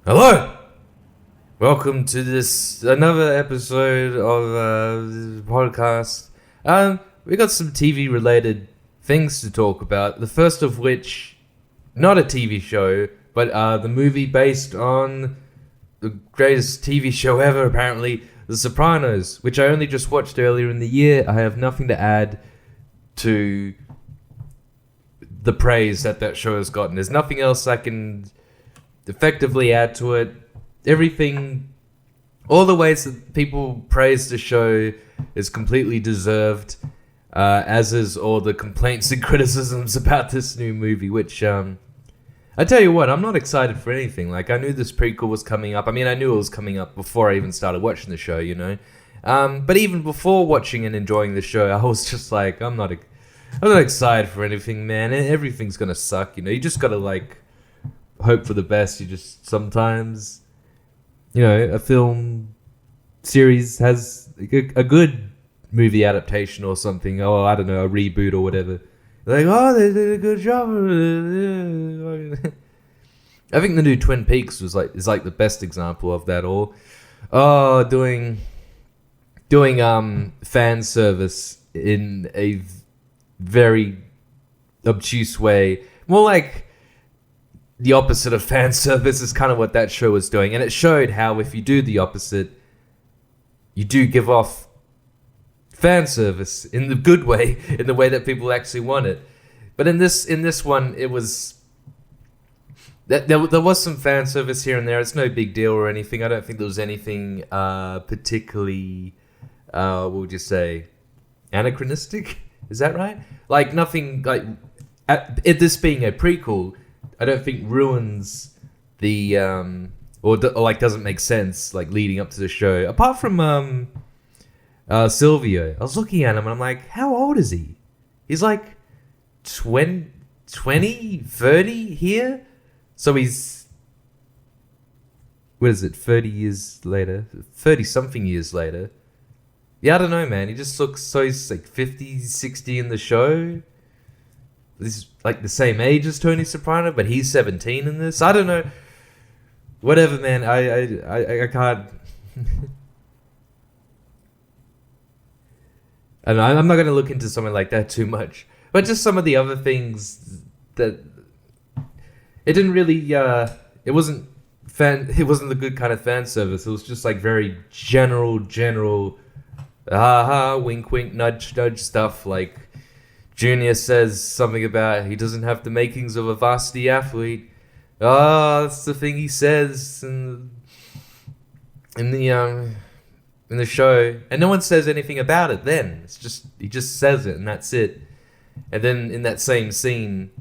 Hello! Welcome to this another episode of this podcast. We got some TV related things to talk about. The first of which, not a TV show, but the movie based on the greatest TV show ever, apparently, The Sopranos, which I only just watched earlier in the year. I have nothing to add to the praise that show has gotten. There's nothing else I can effectively add to it. Everything, all the ways that people praise the show is completely deserved, as is all the complaints and criticisms about this new movie, which, I tell you what, I'm not excited for anything. Like, I knew this prequel was coming up. I mean, I knew it was coming up before I even started watching the show, you know? But even before watching and enjoying the show, I was just like, I'm not excited for anything, man. Everything's gonna suck, you know? You just gotta, like, hope for the best. You just sometimes, you know, a film series has a good movie adaptation or something. Oh, I don't know, a reboot or whatever. Like, oh, they did a good job. I think the new Twin Peaks is like the best example of that. Or, oh, doing fan service in a very obtuse way. More like the opposite of fan service is kind of what that show was doing. And it showed how if you do the opposite, you do give off fan service in the good way, in the way that people actually want it. But in this one, it was there was some fan service here and there. It's no big deal or anything. I don't think there was anything particularly, what would you say, anachronistic? Is that right? Like nothing like this being a prequel, I don't think ruins the or like doesn't make sense like leading up to the show. Apart from Silvio, I was looking at him and I'm like, how old is he? He's like 20, 30 here. So he's, what is it? 30 years later, 30 something years later. Yeah, I don't know, man. He just looks so he's like 50, 60 in the show. This is like the same age as Tony Soprano, but he's 17 in this. I don't know. Whatever, man. I can't. And I'm not going to look into something like that too much. But just some of the other things that it didn't really. It wasn't the good kind of fan service. It was just like very general, wink, wink, nudge, nudge stuff like. Junior says something about he doesn't have the makings of a varsity athlete. Oh, that's the thing he says in the show, and no one says anything about it. Then it's just he just says it, and that's it. And then in that same scene,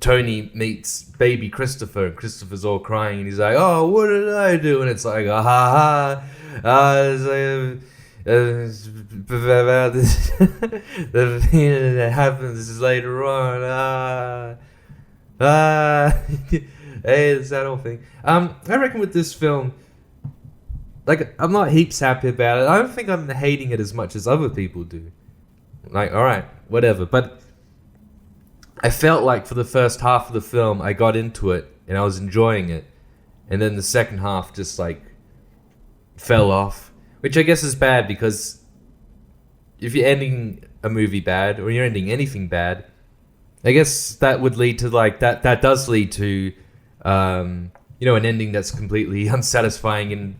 Tony meets baby Christopher, and Christopher's all crying, and he's like, "Oh, what did I do?" And it's like, it's like, the thing that happens later on. Hey, it's that whole thing. I reckon with this film, like, I'm not heaps happy about it. I don't think I'm hating it as much as other people do. Like, alright, whatever. But I felt like for the first half of the film, I got into it and I was enjoying it. And then the second half just, like, fell off. Which I guess is bad because if you're ending a movie bad or you're ending anything bad, I guess that would lead to like that does lead to you know, an ending that's completely unsatisfying. And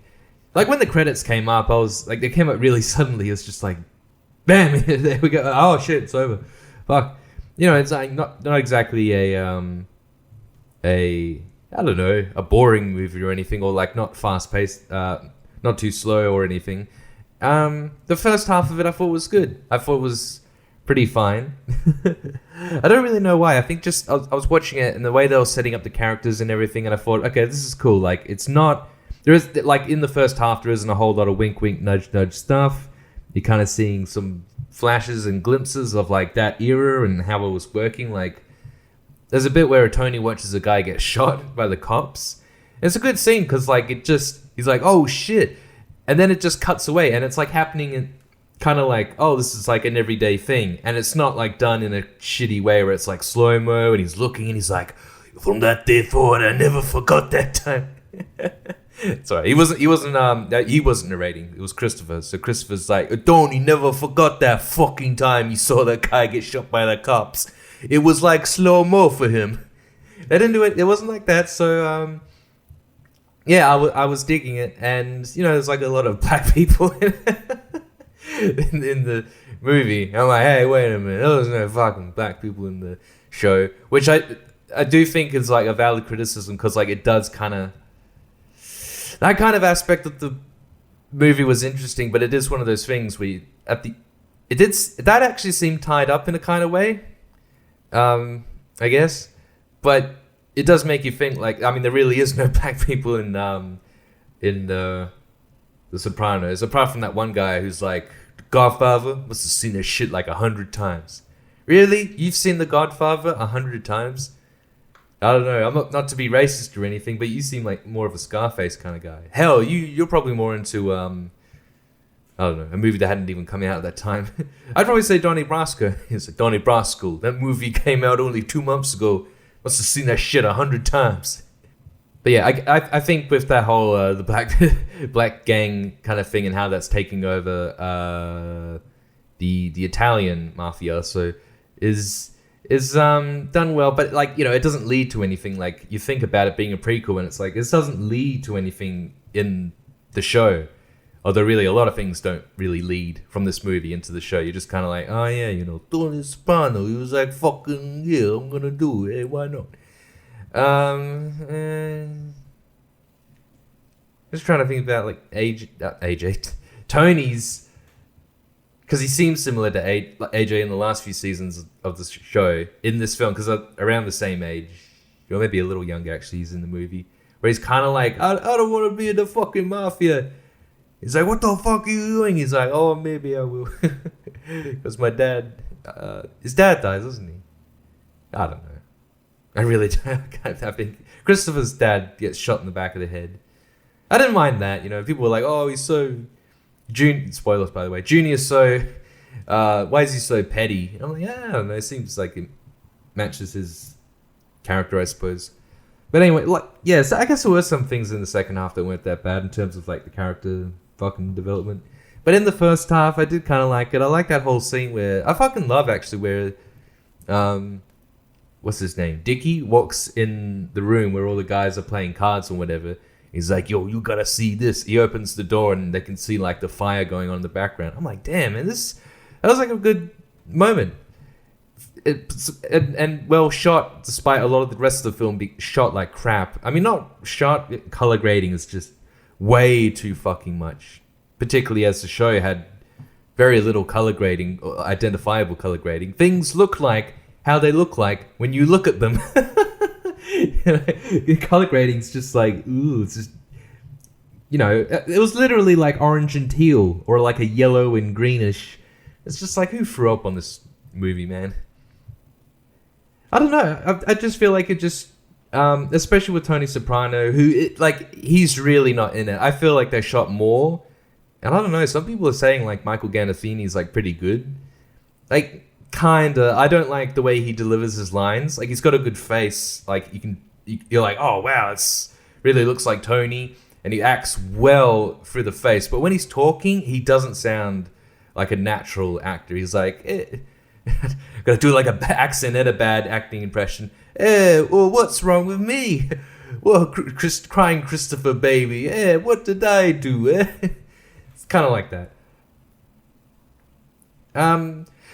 like when the credits came up, I was like, they came up really suddenly. It was just like, bam, there we go. Oh shit, it's over. Fuck. You know, it's like not exactly a I don't know, a boring movie or anything, or like not fast paced, not too slow or anything. The first half of it I thought was good. I thought it was pretty fine. I don't really know why. I think just I was watching it and the way they were setting up the characters and everything, and I thought, okay, this is cool. Like, it's not, there is, like, in the first half there isn't a whole lot of wink wink nudge nudge stuff. You're kind of seeing some flashes and glimpses of like that era and how it was working. Like, there's a bit where Tony watches a guy get shot by the cops. It's a good scene because like he's like, oh shit, and then it just cuts away and it's like happening in kind of like, oh, this is like an everyday thing, and it's not like done in a shitty way where it's like slow-mo and he's looking and he's like, From that day forward, I never forgot that time. Sorry, he wasn't narrating. It was Christopher. So Christopher's like, don't, he never forgot that fucking time he saw that guy get shot by the cops. It was like slow-mo for him. They didn't do it. It wasn't like that. So, yeah, I was digging it. And, there's like a lot of black people in the movie. I'm like, hey, wait a minute. There's no fucking black people in the show. Which I do think is like a valid criticism, because like it does kind of... That kind of aspect of the movie was interesting, but it is one of those things where that actually seemed tied up in a kind of way, I guess. But it does make you think, like, I mean, there really is no black people in the Sopranos, apart from that one guy who's like, Godfather must have seen this shit like 100 times. Really? You've seen The Godfather 100 times? I don't know. I'm not to be racist or anything, but you seem like more of a Scarface kind of guy. Hell, you're probably more into I don't know, a movie that hadn't even come out at that time. I'd probably say Donnie Brasco. It's like, Donnie Brasco. That movie came out only 2 months ago. Must have seen that shit 100 times. But yeah, I think with that whole the black gang kind of thing and how that's taking over the Italian mafia, so is done well, but like, it doesn't lead to anything. Like, you think about it being a prequel and it's like, this doesn't lead to anything in the show. Although really a lot of things don't really lead from this movie into the show. You're just kind of like, oh yeah, Tony Soprano, he was like, fucking yeah, I'm gonna do it, hey, why not? Just trying to think about like AJ Tony's, because he seems similar to AJ in the last few seasons of the show in this film, because around the same age, or maybe a little younger actually, he's in the movie, where he's kind of like, I don't want to be in the fucking mafia. He's like, what the fuck are you doing? He's like, oh, maybe I will. Because my dad, his dad dies, doesn't he? I don't know. I really don't. I think Christopher's dad gets shot in the back of the head. I didn't mind that. People were like, oh, he's so... Spoilers, by the way. Junior's so... why is he so petty? And I'm like, I don't know. It seems like it matches his character, I suppose. But anyway, so I guess there were some things in the second half that weren't that bad in terms of like the character fucking development. But in the first half, I did kind of like it. I like that whole scene where... I fucking love, actually, where... what's his name? Dickie walks in the room where all the guys are playing cards or whatever. He's like, yo, you gotta see this. He opens the door and they can see like the fire going on in the background. I'm like, damn, man, that was like a good moment. And well shot, despite a lot of the rest of the film being shot like crap. I mean, not shot, color grading is just way too fucking much. Particularly as the show had very little color grading, or identifiable color grading. Things look like how they look like when you look at them. Color grading's just like, ooh, it's just, it was literally like orange and teal, or like a yellow and greenish. It's just like, who threw up on this movie, man? I don't know. I just feel like it just, especially with Tony Soprano, he's really not in it. I feel like they shot more, and I don't know. Some people are saying like Michael Gandolfini's like pretty good, like. Kinda. I don't like the way he delivers his lines. Like, he's got a good face. Like, you're like, oh wow, it's really looks like Tony, and he acts well through the face. But when he's talking, he doesn't sound like a natural actor. He's like, gotta do like a accent and a bad acting impression. Well, what's wrong with me? Well, crying Christopher baby. What did I do? It's kind of like that.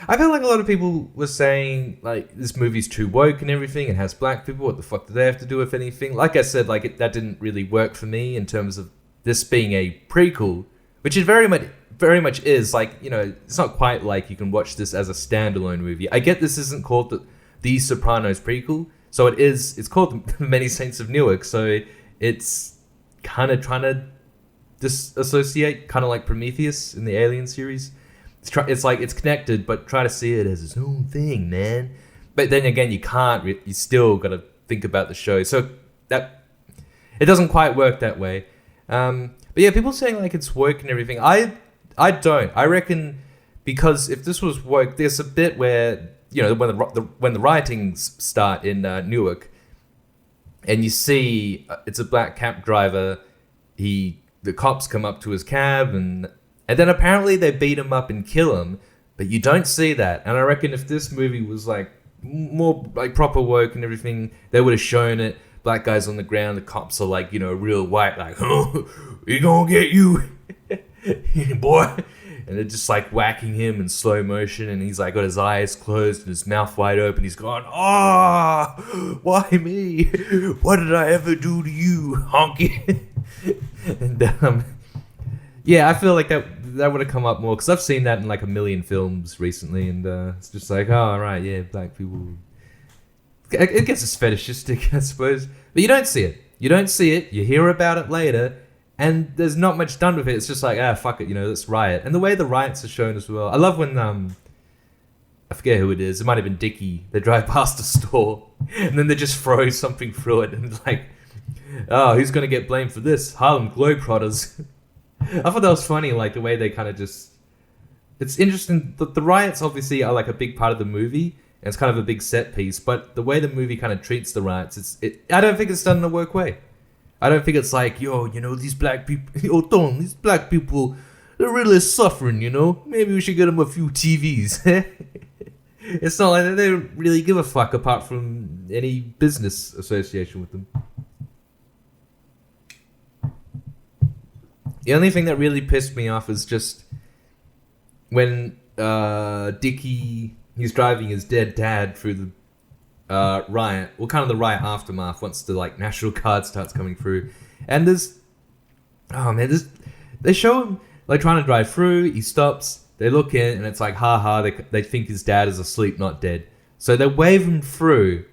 I feel like a lot of people were saying, like, this movie's too woke and everything, and has black people, what the fuck do they have to do with anything? Like I said, like, that didn't really work for me in terms of this being a prequel, which it very much is. Like, it's not quite like you can watch this as a standalone movie. I get this isn't called the Sopranos prequel, so it's called The Many Saints of Newark, so it's kind of trying to disassociate, kind of like Prometheus in the Alien series. It's like it's connected, but try to see it as its own thing, man. But then again, you can't. You still got to think about the show, so that it doesn't quite work that way. But yeah, people saying like it's woke and everything. I don't. I reckon because if this was woke, there's a bit where when the writings start in Newark, and you see it's a black cab driver. The cops come up to his cab, and then apparently they beat him up and kill him, but you don't see that. And I reckon if this movie was like more like proper woke and everything, they would have shown it. Black guys on the ground, the cops are like, real white, like, oh, we gonna get you, boy. And they're just like whacking him in slow motion, and he's like got his eyes closed and his mouth wide open. He's going, why me? What did I ever do to you, honky? And yeah, I feel like that would have come up more, because I've seen that in like a million films recently, and it's just like, oh, right, yeah, black people. It gets it's fetishistic, I suppose. But you don't see it. You hear about it later, and there's not much done with it. It's just like, fuck it, let's riot. And the way the riots are shown as well. I love when, I forget who it is. It might have been Dickie. They drive past a store, and then they just throw something through it, and like, oh, who's going to get blamed for this? Harlem Globetrotters. I thought that was funny, like the way they kind of just... It's interesting. The riots obviously are like a big part of the movie, and it's kind of a big set piece, but the way the movie kind of treats the riots, I don't think it's done in a woke way. I don't think it's like, these black people, these black people, they're really suffering, Maybe we should get them a few TVs. It's not like they don't really give a fuck apart from any business association with them. The only thing that really pissed me off is just when Dickie... He's driving his dead dad through the riot. Well, kind of the riot aftermath once the like National Guard starts coming through. And they show him like trying to drive through. He stops. They look in, and it's like, they think his dad is asleep, not dead. So they wave him through,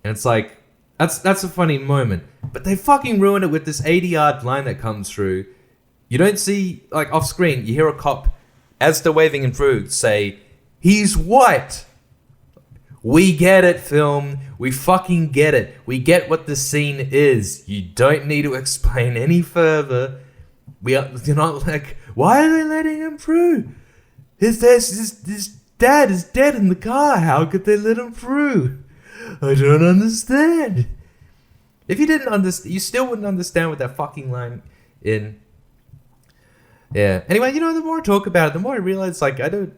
and it's like, that's a funny moment. But they fucking ruined it with this 80-yard line that comes through. You don't see, like off screen, you hear a cop, as they're waving him through, say, he's white. We get it, film. We fucking get it. We get what the scene is. You don't need to explain any further. You're not like, why are they letting him through? His dad is dead in the car. How could they let him through? I don't understand. If you didn't understand, you still wouldn't understand with that fucking line in. Yeah. Anyway, the more I talk about it, the more I realize, like, I don't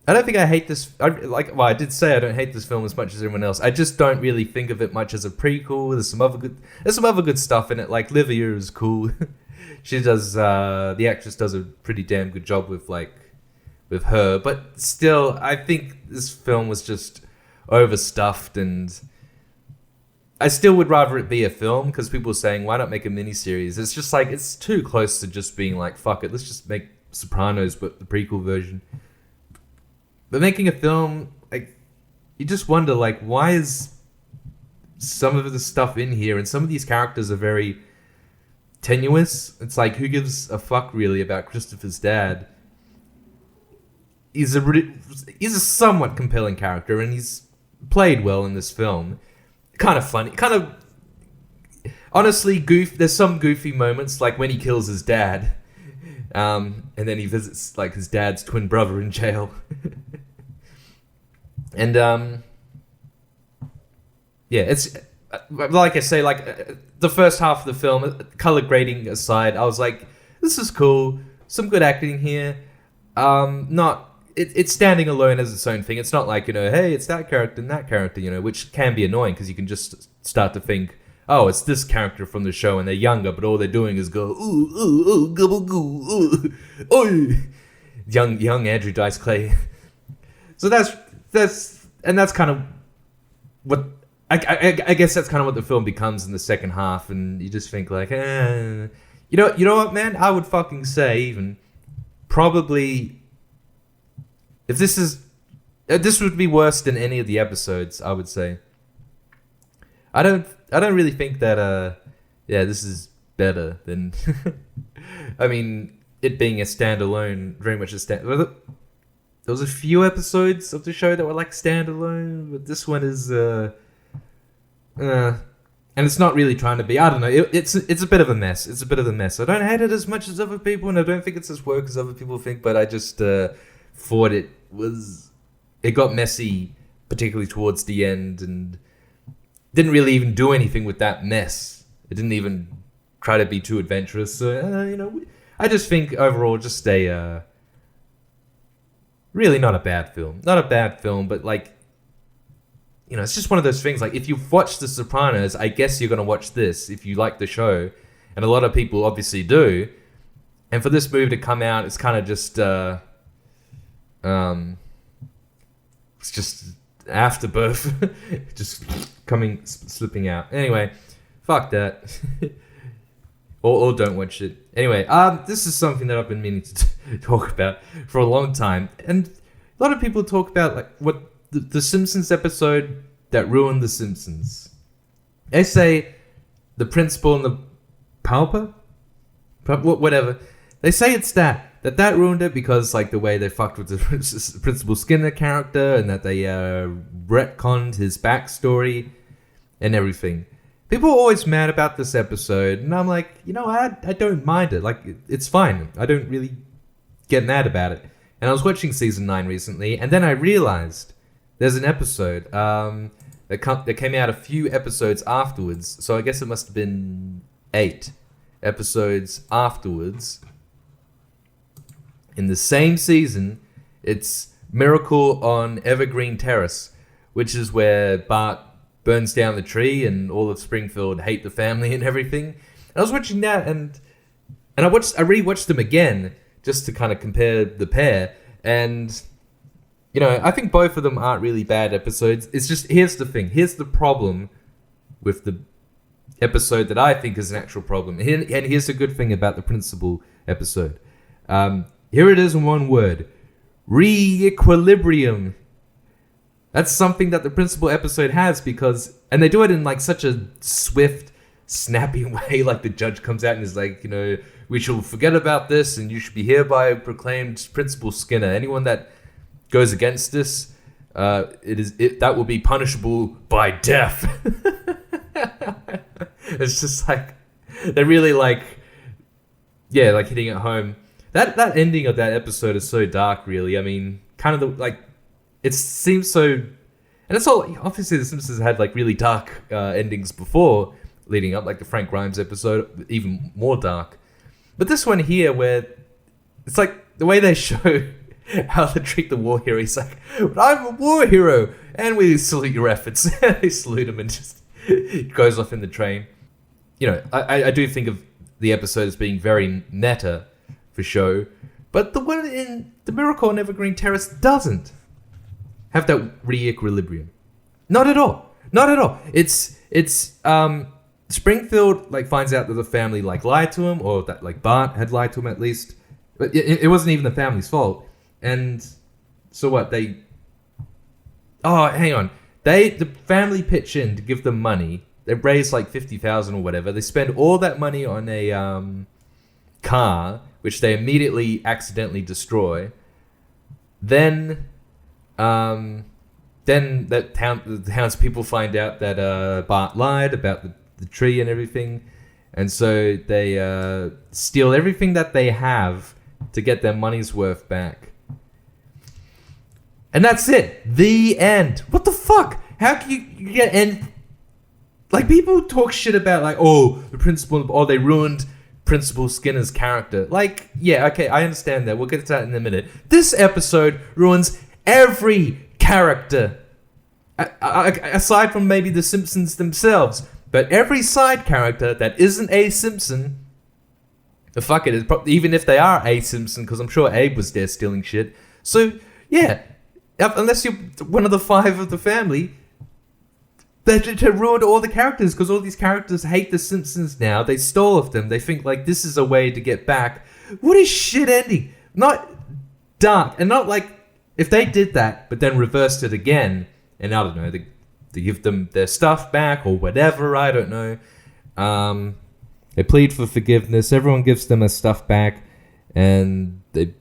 think I hate this. I did say I don't hate this film as much as everyone else. I just don't really think of it much as a prequel. There's some other good stuff in it. Like Livia is cool. She does. The actress does a pretty damn good job with her. But still, I think this film was just overstuffed, and I still would rather it be a film, because people are saying, why not make a miniseries? It's just like, it's too close to just being like, fuck it, let's just make Sopranos, but the prequel version. But making a film, like, you just wonder, like, why is some of the stuff in here, and some of these characters are very tenuous. It's like, who gives a fuck really about Christopher's dad? He's a somewhat compelling character, and he's played well in this film. Kind of funny, kind of honestly there's some goofy moments, like when he kills his dad, and then he visits like his dad's twin brother in jail. And yeah, it's like I say, like the first half of the film, color grading aside, I was like, this is cool, some good acting here. It's standing alone as its own thing. It's not like, hey, it's that character and that character, which can be annoying, because you can just start to think, oh, it's this character from the show and they're younger, but all they're doing is go, ooh, ooh, ooh, gobble goo, ooh, ooh. Young Andrew Dice Clay. So that's kind of what, I guess that's kind of what the film becomes in the second half, and you just think like, you know what, man? I would fucking say even probably, if this would be worse than any of the episodes, I would say. I don't really think that this is better than I mean, it being a standalone, very much a there was a few episodes of the show that were like standalone, but this one is and it's not really trying to be. I don't know. It's a bit of a mess. It's a bit of a mess. I don't hate it as much as other people, and I don't think it's as woke as other people think. But I just thought it got messy, particularly towards the end, and didn't really even do anything with that mess. It didn't even try to be too adventurous. So, I just think overall just a really not a bad film. Not a bad film, but like, it's just one of those things. Like, if you've watched The Sopranos, I guess you're going to watch this if you like the show. And a lot of people obviously do. And for this movie to come out, it's kind of just, it's just afterbirth. Just slipping out. Anyway, fuck that. or don't watch it. Anyway, this is something that I've been meaning to talk about for a long time. And a lot of people talk about, like, what the Simpsons episode that ruined The Simpsons. They say the principal and the pauper? Whatever. They say it's that ruined it because, like, the way they fucked with the Principal Skinner character and that they retconned his backstory and everything. People are always mad about this episode, and I'm like, I don't mind it. Like, it's fine. I don't really get mad about it. And I was watching season 9 recently, and then I realized there's an episode that came out a few episodes afterwards. So I guess it must have been 8 episodes afterwards. In the same season, it's Miracle on Evergreen Terrace, which is where Bart burns down the tree and all of Springfield hate the family and everything. And I was watching that, and I rewatched them again just to kind of compare the pair. And, I think both of them aren't really bad episodes. It's just, here's the thing. Here's the problem with the episode that I think is an actual problem. And here's the good thing about the Principal episode. Here it is in one word. Re-equilibrium. That's something that the Principal episode has because... And they do it in, like, such a swift, snappy way. Like, the judge comes out and is like, we shall forget about this and you should be hereby proclaimed Principal Skinner. Anyone that goes against this, that will be punishable by death. It's just like... They're really, like hitting it home. That ending of that episode is so dark, really. I mean, kind of it seems so... And it's all... Obviously, The Simpsons had, like, really dark endings before leading up, like the Frank Grimes episode, even more dark. But this one here, where it's like the way they show how they treat the war hero. He's like, but I'm a war hero, and we salute your efforts. They salute him and just goes off in the train. I do think of the episode as being very meta, for show, but the one in The Miracle on Evergreen Terrace doesn't have that re-equilibrium. Not at all. It's Springfield, like, finds out that the family, like, lied to him, or that, like, Bart had lied to him at least. But it wasn't even the family's fault. And so what? The family pitch in to give them money. They raise like $50,000 or whatever. They spend all that money on a car, which they immediately accidentally destroy. Then the townspeople find out that Bart lied about the tree and everything, and so they steal everything that they have to get their money's worth back. And that's it. The end. What the fuck? How can you get end? Like, people talk shit about, like, the principal, they ruined Principal Skinner's character. Like, yeah, okay, I understand that. We'll get to that in a minute. This episode ruins every character. Aside from maybe the Simpsons themselves. But every side character that isn't a Simpson, fuck it, even if they are a Simpson, because I'm sure Abe was there stealing shit. So, yeah, unless you're one of the 5 of the family, they ruined all the characters, because all these characters hate the Simpsons now. They stole off them. They think, like, this is a way to get back. What a shit ending. Not dark. And not like, if they did that, but then reversed it again, and I don't know, they give them their stuff back or whatever, I don't know. They plead for forgiveness. Everyone gives them their stuff back, and the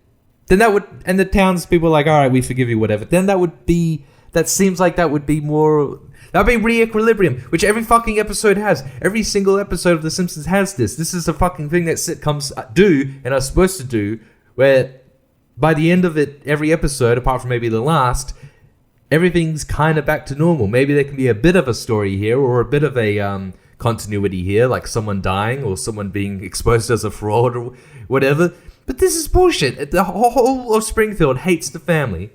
townspeople are like, all right, we forgive you, whatever. Then that seems like that would be more... That would be re-equilibrium, which every fucking episode has. Every single episode of The Simpsons has this. This is a fucking thing that sitcoms do and are supposed to do, where by the end of it, every episode, apart from maybe the last, everything's kind of back to normal. Maybe there can be a bit of a story here or a bit of a continuity here, like someone dying or someone being exposed as a fraud or whatever. But this is bullshit. The whole of Springfield hates the family.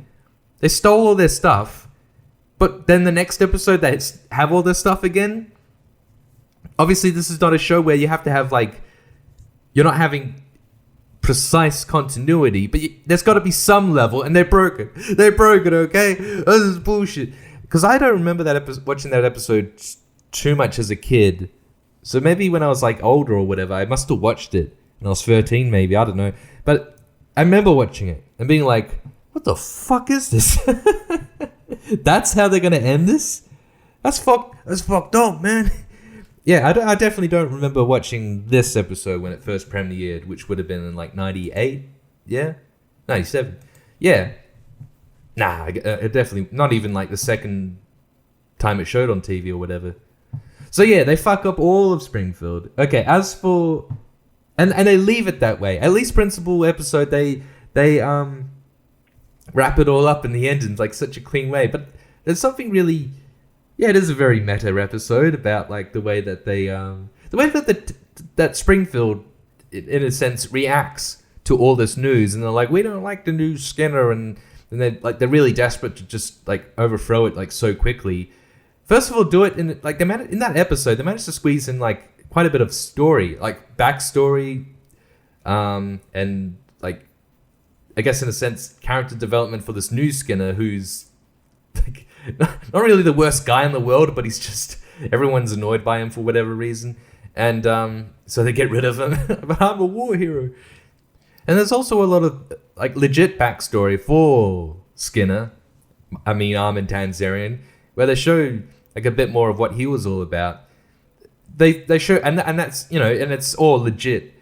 They stole all their stuff, but then the next episode they have all their stuff again. Obviously, this is not a show where you have to have, like, you're not having precise continuity, but there's got to be some level, and they broke it. They broke it, okay? This is bullshit. Because I don't remember watching that episode too much as a kid. So maybe when I was, like, older or whatever, I must have watched it when I was 13, maybe. I don't know. But I remember watching it and being like, what the fuck is this? That's how they're going to end this? That's fucked up, man. Yeah, I definitely don't remember watching this episode when it first premiered, which would have been in like 98, yeah? 97, yeah. Nah, it definitely, not even like the second time it showed on TV or whatever. So yeah, they fuck up all of Springfield. Okay, as for, and they leave it that way. At least principal episode, they wrap it all up in the end in like such a clean way. But there's something really... Yeah, it is a very meta episode about like the way that that Springfield, in a sense, reacts to all this news, and they're like, we don't like the new Skinner, and they're really desperate to just like overthrow it like so quickly. First of all, do it in like in that episode, they managed to squeeze in like quite a bit of story, like backstory, and like I guess in a sense character development for this new Skinner who's like. Not really the worst guy in the world, but he's just... Everyone's annoyed by him for whatever reason. And so they get rid of him. But I'm a war hero. And there's also a lot of like legit backstory for Skinner. I mean, Armin Tanzarian. Where they show like a bit more of what he was all about. They show... And that's, you know, and it's all legit.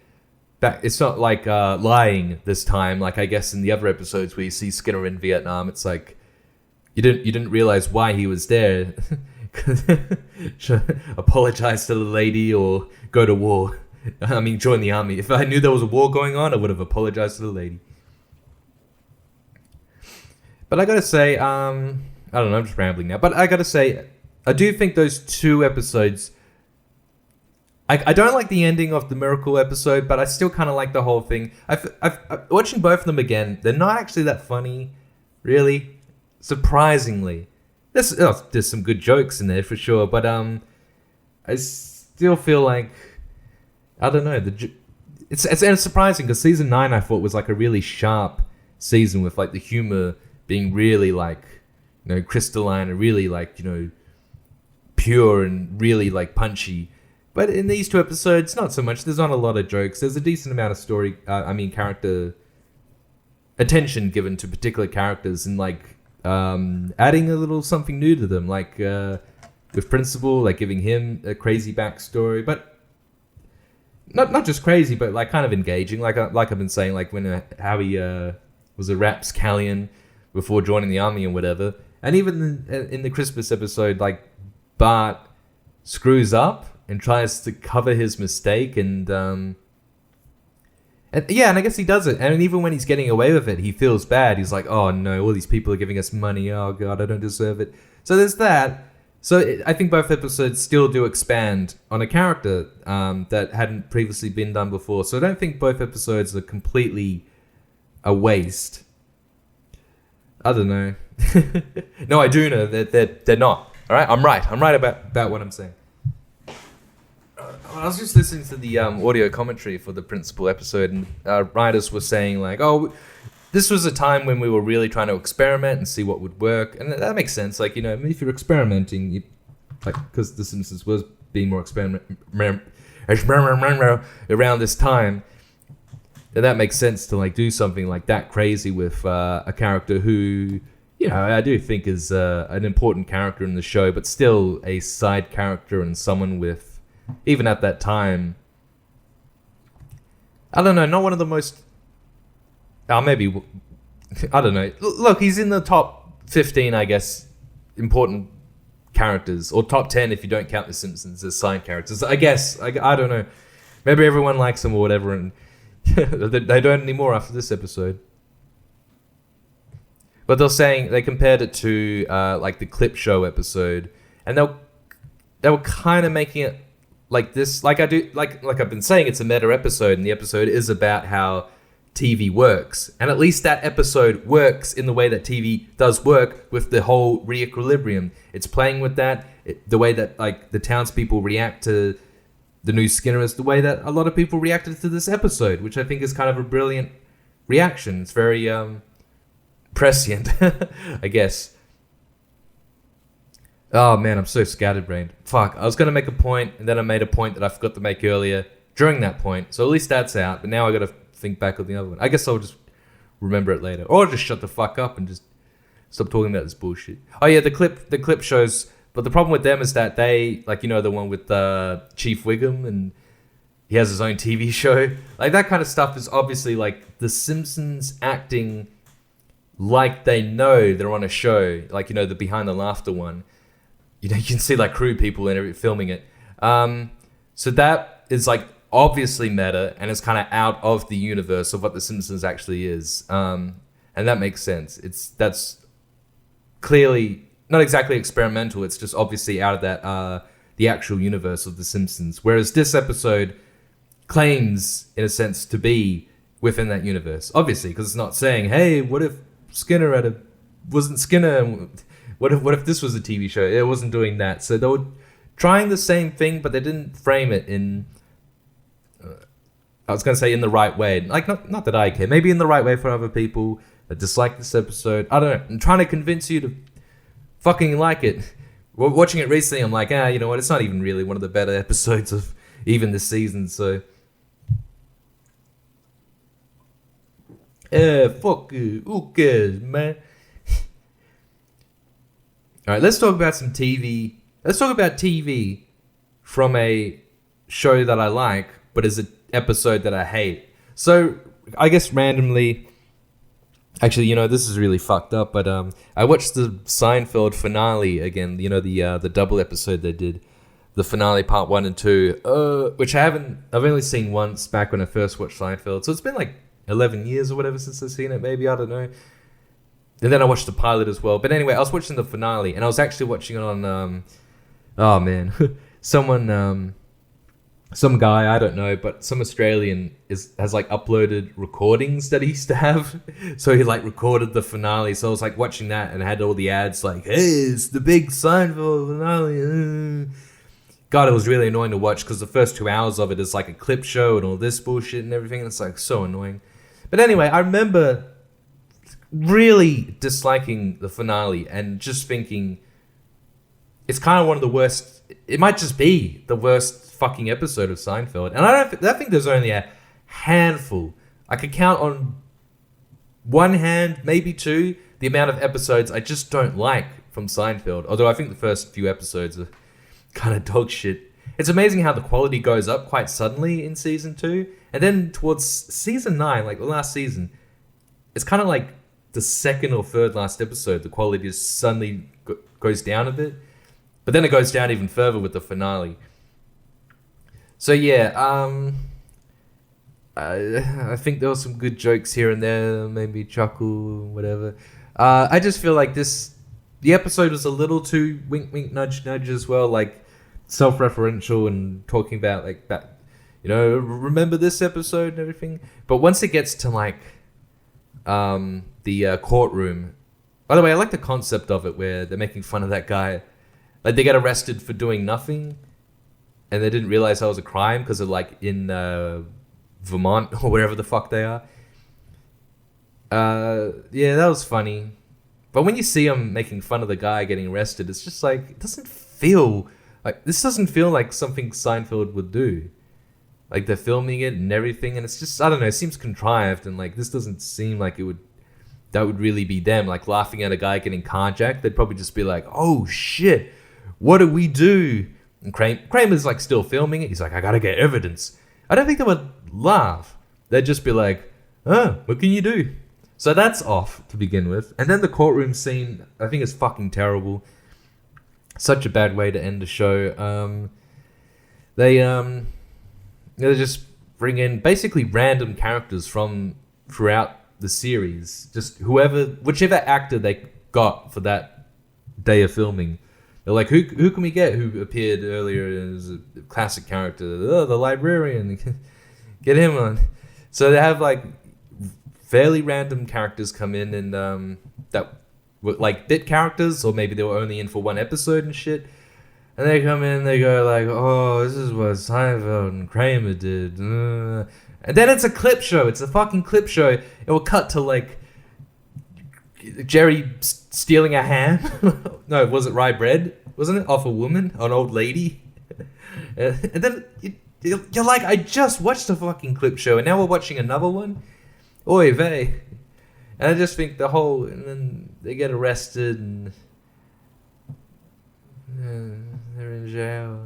It's not like lying this time. Like I guess in the other episodes where you see Skinner in Vietnam, it's like... You didn't realize why he was there. Apologize to the lady or go to war. I mean, join the army. If I knew there was a war going on, I would have apologized to the lady. But I gotta say, I don't know, I'm just rambling now. But I gotta say, I do think those two episodes... I don't like the ending of the Miracle episode, but I still kind of like the whole thing. I've watching both of them again, they're not actually that funny, really. Surprisingly, there's some good jokes in there for sure, but I still feel like I don't know. It's surprising because season 9 I thought was like a really sharp season with like the humor being really like crystalline and really like pure and really like punchy. But in these two episodes, not so much. There's not a lot of jokes. There's a decent amount of story. Character attention given to particular characters and like. Adding a little something new to them, like with Principal, like giving him a crazy backstory, but not just crazy, but like kind of engaging. Like I've been saying, like when how he was a rapscallion before joining the army and whatever. And even in the Christmas episode, like Bart screws up and tries to cover his mistake, and I guess he does it. And even when he's getting away with it, he feels bad. He's like, oh no, all these people are giving us money. Oh God, I don't deserve it. So there's that. So I think both episodes still do expand on a character that hadn't previously been done before. So I don't think both episodes are completely a waste. I don't know. No, I do know that they're not. All right, I'm right about what I'm saying. I was just listening to the audio commentary for the Principal episode, and writers were saying like, "Oh, this was a time when we were really trying to experiment and see what would work," and that makes sense. Like if you're experimenting, because The Simpsons was being more around this time, then that makes sense to like do something like that crazy with a character who, I do think is an important character in the show, but still a side character and someone with. Even at that time, I don't know, not one of the most... maybe... I don't know. Look, he's in the top 15, I guess, important characters. Or top 10 if you don't count The Simpsons as side characters. I guess. I don't know. Maybe everyone likes him or whatever, and they don't anymore after this episode. But they're saying they compared it to like the clip show episode, and they were kind of making it like this. Like I do, like I've been saying, it's a meta episode, and the episode is about how TV works, and at least that episode works in the way that TV does work with the whole re-equilibrium. It's playing with that, the way that like the townspeople react to the new Skinner is the way that a lot of people reacted to this episode, which I think is kind of a brilliant reaction. It's very prescient, I guess. Oh man, I'm so scatterbrained. Fuck, I was gonna make a point, and then I made a point that I forgot to make earlier during that point. So at least that's out, but now I gotta think back on the other one. I guess I'll just remember it later, or I'll just shut the fuck up and just stop talking about this bullshit. Oh yeah, the clip shows, but the problem with them is that they, like, you know, the one with Chief Wiggum, and he has his own TV show. Like, that kind of stuff is obviously like the Simpsons acting like they know they're on a show, like, you know, the Behind the Laughter one. You know, you can see like crew people and filming it. So that is like obviously meta, and it's kind of out of the universe of what The Simpsons actually is. And that makes sense. That's clearly not exactly experimental. It's just obviously out of that the actual universe of The Simpsons. Whereas this episode claims, in a sense, to be within that universe. Obviously, because it's not saying, "Hey, what if Skinner wasn't Skinner? What if this was a TV show?" It wasn't doing that. So they were trying the same thing, but they didn't frame it in. I was going to say in the right way. Like, not that I care. Maybe in the right way for other people that dislike this episode. I don't know. I'm trying to convince you to fucking like it. Watching it recently, I'm like, you know what? It's not even really one of the better episodes of even this season. So, fuck you. Who cares, man? All right, let's talk about some TV. Let's talk about TV from a show that I like, but is an episode that I hate. So, I guess randomly, actually, you know, this is really fucked up, but I watched the Seinfeld finale again, you know, the double episode they did, the finale part 1 and 2, which I've only seen once back when I first watched Seinfeld, so it's been like 11 years or whatever since I've seen it, maybe, I don't know. And then I watched the pilot as well. But anyway, I was watching the finale, and I was actually watching it on, oh man, some guy, I don't know, but some Australian has like uploaded recordings that he used to have. So he like recorded the finale. So I was like watching that and had all the ads like, "Hey, it's the big Seinfeld finale." God, it was really annoying to watch because the first 2 hours of it is like a clip show and all this bullshit and everything. And it's like so annoying. But anyway, I remember really disliking the finale and just thinking it's kind of one of the worst. It might just be the worst fucking episode of Seinfeld. And I think there's only a handful. I could count on one hand, maybe two, the amount of episodes I just don't like from Seinfeld. Although I think the first few episodes are kind of dog shit. It's amazing how the quality goes up quite suddenly in season 2. And then towards season 9, like the last season, it's kind of like the second or third last episode, the quality just suddenly goes down a bit. But then it goes down even further with the finale. So yeah, I think there were some good jokes here and there, maybe chuckle, whatever. I just feel like the episode was a little too wink, wink, nudge, nudge as well, like self-referential and talking about like that, you know, remember this episode and everything. But once it gets to like the courtroom, by the way, I like the concept of it where they're making fun of that guy. Like, they get arrested for doing nothing, and they didn't realize that was a crime because they're, like, in Vermont or wherever the fuck they are. Yeah, that was funny. But when you see them making fun of the guy getting arrested, it's just like, it doesn't feel... Like, this doesn't feel like something Seinfeld would do. Like, they're filming it and everything, and it's just, I don't know, it seems contrived, and, like, this doesn't seem like that would really be them, like, laughing at a guy getting carjacked. They'd probably just be like, oh, shit. What do we do? And Kramer's like still filming it. He's like, I gotta get evidence. I don't think they would laugh. They'd just be like, what can you do? So that's off to begin with. And then the courtroom scene, I think is fucking terrible. Such a bad way to end the show. They just bring in basically random characters from throughout the series. Just whichever actor they got for that day of filming. They're like, who can we get who appeared earlier as a classic character? Oh, the librarian. Get him on. So they have like fairly random characters come in and that were like bit characters, or maybe they were only in for one episode and shit. And they come in, they go like, oh, this is what Seinfeld and Kramer did. And then it's a clip show. It's a fucking clip show. It will cut to like Jerry stealing a ham. No, was it rye bread? Wasn't it? Off a woman? An old lady? And then you're like, I just watched a fucking clip show and now we're watching another one? Oy vey. And I just think and then they get arrested and they're in jail.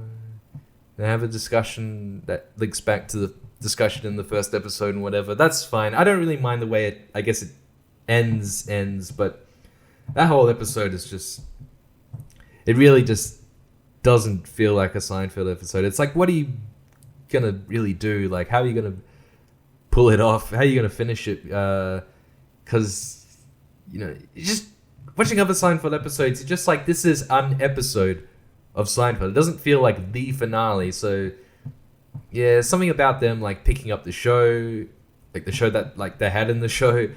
They have a discussion that links back to the discussion in the first episode and whatever. That's fine. I don't really mind the way I guess it ends, but that whole episode is just, it really just doesn't feel like a Seinfeld episode. It's like, what are you gonna really do? Like, how are you gonna pull it off? How are you gonna finish it? Because, just watching other Seinfeld episodes, it's just like, this is an episode of Seinfeld. It doesn't feel like the finale. So yeah, something about them like picking up the show, like the show that like they had in the show.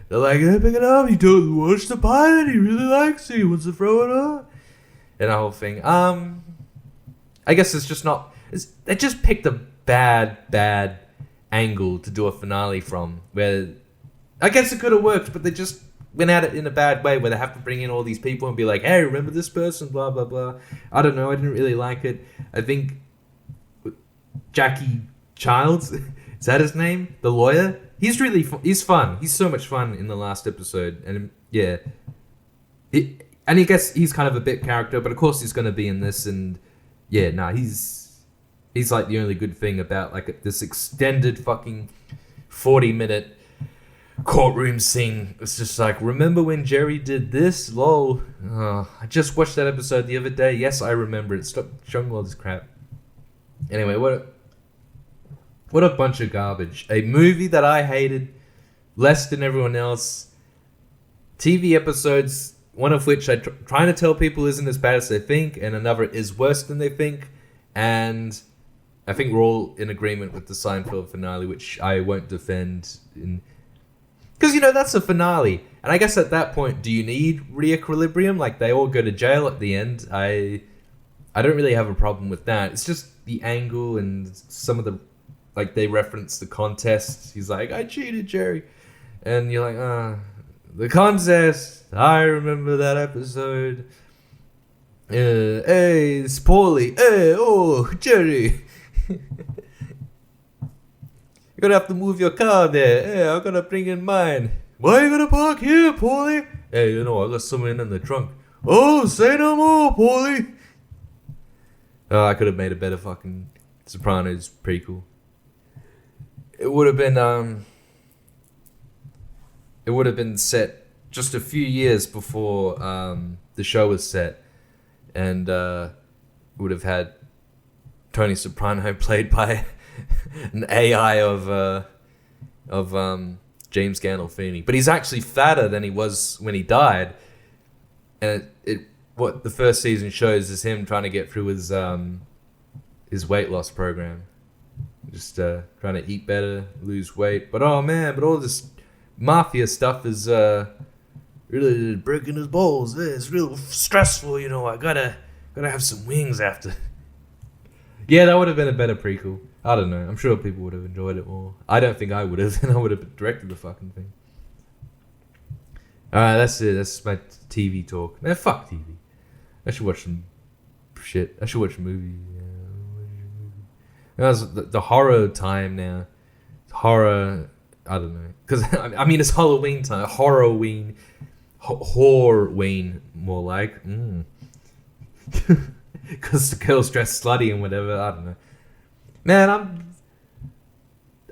They're like, hey, pick it up. He don't watch the pilot. He really likes it. He wants to throw it on. And the whole thing. I guess it's just not. They just picked a bad angle to do a finale from. Where I guess it could have worked, but they just went at it in a bad way, where they have to bring in all these people and be like, hey, remember this person? Blah blah blah. I don't know. I didn't really like it. I think Jackie Childs, is that his name? The lawyer. He's really he's fun. He's so much fun in the last episode, and yeah, and I guess he's kind of a bit character, but of course he's going to be in this, and yeah, he's like the only good thing about like this extended fucking 40-minute courtroom scene. It's just like, remember when Jerry did this? Lol. I just watched that episode the other day. Yes, I remember it. Stop showing all this crap. Anyway, what a bunch of garbage. A movie that I hated less than everyone else. TV episodes, one of which I'm trying to tell people isn't as bad as they think, and another is worse than they think. And I think we're all in agreement with the Seinfeld finale, which I won't defend. Because, that's a finale. And I guess at that point, do you need re-equilibrium? Like, they all go to jail at the end. I don't really have a problem with that. It's just the angle and some of the... Like, they reference the contest. He's like, I cheated, Jerry. And you're like, the contest. I remember that episode. Hey, it's Paulie. Hey, oh, Jerry. You're gonna have to move your car there. Hey, I'm gonna bring in mine. Why are you gonna park here, Paulie? Hey, I got someone in the trunk. Oh, say no more, Paulie. Oh, I could have made a better fucking Sopranos prequel. It would have been set just a few years before the show was set, and would have had Tony Soprano played by an AI of James Gandolfini, but he's actually fatter than he was when he died, and what the first season shows is him trying to get through his weight loss program. Just trying to eat better, lose weight. But oh man, all this mafia stuff is really breaking his balls. It's real stressful, I gotta have some wings after. Yeah, that would have been a better prequel. I don't know. I'm sure people would have enjoyed it more. I don't think I would have, and I would have directed the fucking thing. Alright, that's it. That's my TV talk. Man, fuck TV. I should watch some shit. I should watch a movie. It's the horror time now. Horror, I don't know. Because, I mean, it's Halloween time. Horrorween. Horrorween, more like. Because the girl's dressed slutty and whatever. I don't know. Man,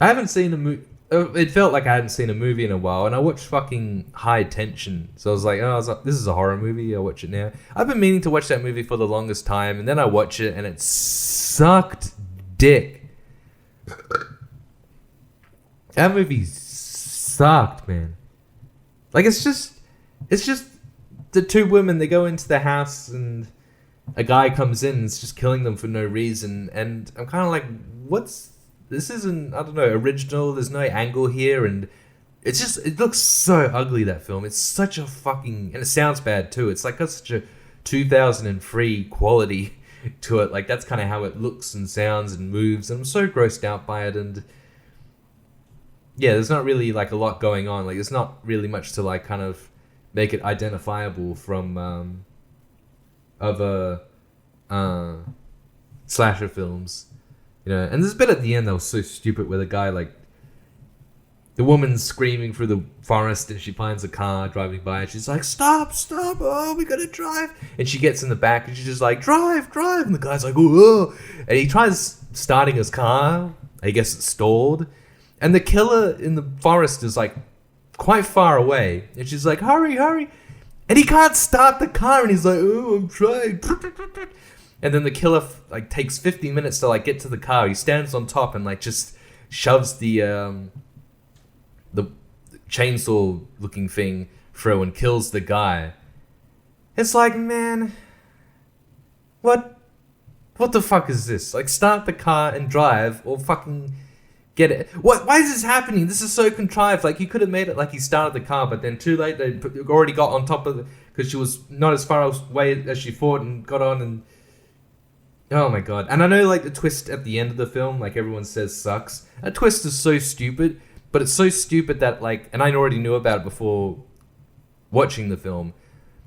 I haven't seen a movie. It felt like I hadn't seen a movie in a while. And I watched fucking High Tension. So I was like, this is a horror movie. I'll watch it now. I've been meaning to watch that movie for the longest time. And then I watch it and it sucked dick. That movie sucked, man. Like, it's just the two women, they go into the house and a guy comes in and is just killing them for no reason. And I'm kind of like, this isn't, I don't know, original. There's no angle here. And it looks so ugly, that film. It's such a fucking, and it sounds bad too. It's like got such a 2003 quality to it. Like, that's kind of how it looks and sounds and moves. And I'm so grossed out by it. And yeah, there's not really like a lot going on. Like, there's not really much to like kind of make it identifiable from other slasher films, you know. And there's a bit at the end that was so stupid where the guy, like, the woman's screaming through the forest and she finds a car driving by and she's like, stop, oh, we gotta drive. And she gets in the back and she's just like, drive. And the guy's like, oh. And he tries starting his car. I guess it's stalled. And the killer in the forest is like quite far away. And she's like, hurry. And he can't start the car and he's like, oh, I'm trying. And then the killer like takes 15 minutes to like get to the car. He stands on top and like just shoves the chainsaw looking thing through and kills the guy. It's like, man, what the fuck is this? Like, start the car and drive, or fucking get it. Why is this happening? This is so contrived. Like, you could have made it like he started the car, but then too late, they already got on top of it because she was not as far away as she thought and got on. And oh my god. And I know, like, the twist at the end of the film, like everyone says, sucks. That twist is so stupid, but it's so stupid that, like, and I already knew about it before watching the film,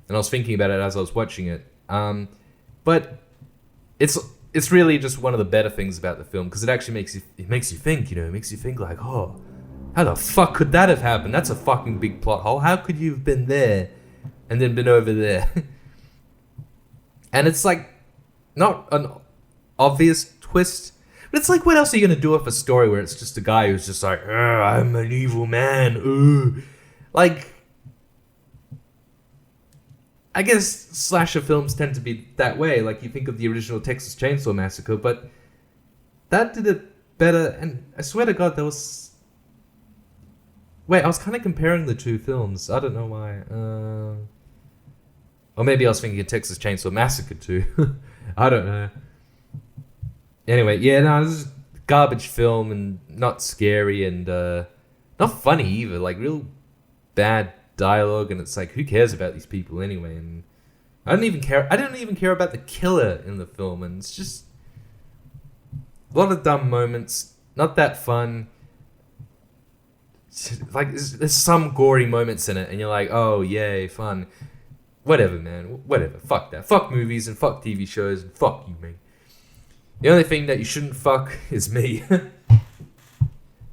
and I was thinking about it as I was watching it. But it's really just one of the better things about the film, because it actually makes you think, you know. It makes you think like, oh, how the fuck could that have happened? That's a fucking big plot hole. How could you have been there and then been over there? And it's like not an obvious twist, but it's like, what else are you gonna do with a story where it's just a guy who's just like, I'm an evil man, like, I guess slasher films tend to be that way. Like, you think of the original Texas Chainsaw Massacre, but that did it better. And I swear to God, there was... Wait, I was kind of comparing the two films. I don't know why. Or maybe I was thinking of Texas Chainsaw Massacre too. I don't know. Anyway, yeah, no, this is a garbage film and not scary and not funny either. Like, real bad dialogue, and it's like, who cares about these people anyway? And I didn't even care about the killer in the film, and it's just a lot of dumb moments, not that fun. Like, there's some gory moments in it and you're like, oh yay, fun. Whatever, man, whatever, fuck that, fuck movies and fuck TV shows and fuck you, man. The only thing that you shouldn't fuck is me.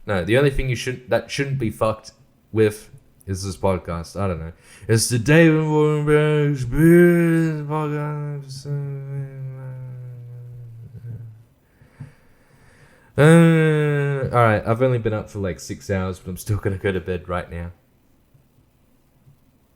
No, the only thing that shouldn't be fucked with is this podcast. I don't know. It's the David Warrenberg Experience podcast. Alright, I've only been up for like 6 hours, but I'm still gonna go to bed right now.